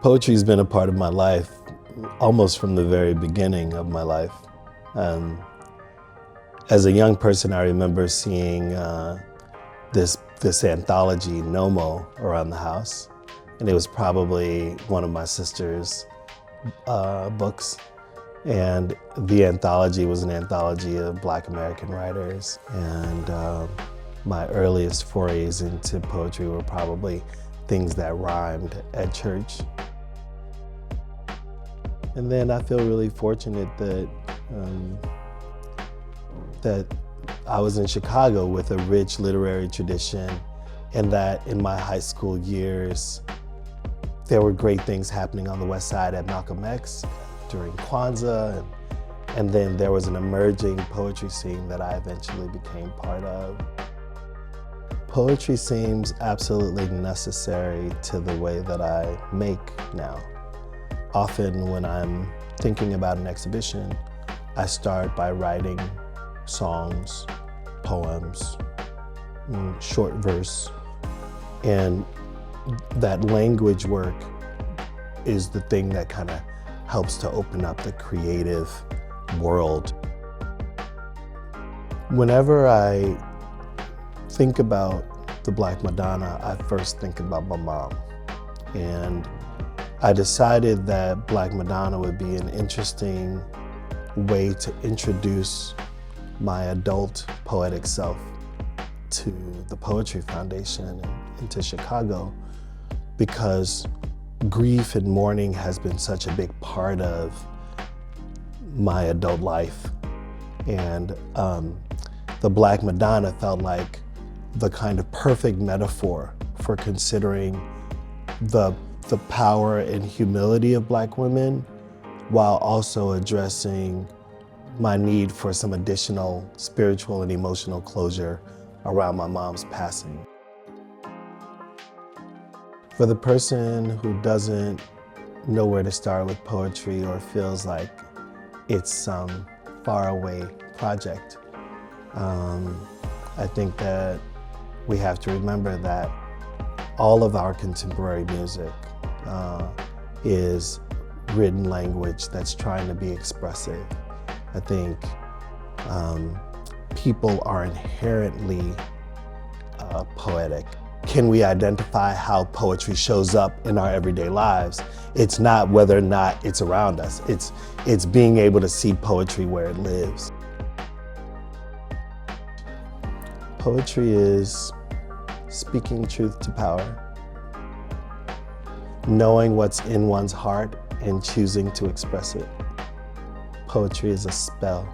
Poetry's been a part of my life almost from the very beginning of my life. As a young person, I remember seeing this anthology, Nomo, around the house. And it was probably one of my sister's books. And the anthology was an anthology of Black American writers. And my earliest forays into poetry were probably things that rhymed at church. And then I feel really fortunate that I was in Chicago with a rich literary tradition, and that in my high school years, there were great things happening on the West Side at Malcolm X during Kwanzaa, and then there was an emerging poetry scene that I eventually became part of. Poetry seems absolutely necessary to the way that I make now. Often when I'm thinking about an exhibition, I start by writing songs, poems, short verse, and that language work is the thing that kind of helps to open up the creative world. Whenever I think about the Black Madonna, I first think about my mom. And I decided that Black Madonna would be an interesting way to introduce my adult poetic self to the Poetry Foundation and to Chicago, because grief and mourning has been such a big part of my adult life. And the Black Madonna felt like the kind of perfect metaphor for considering the power and humility of Black women, while also addressing my need for some additional spiritual and emotional closure around my mom's passing. For the person who doesn't know where to start with poetry or feels like it's some faraway project, I think that we have to remember that all of our contemporary music is written language that's trying to be expressive. I think people are inherently poetic. Can we identify how poetry shows up in our everyday lives? It's not whether or not it's around us. It's being able to see poetry where it lives. Poetry is speaking truth to power, knowing what's in one's heart and choosing to express it. Poetry is a spell.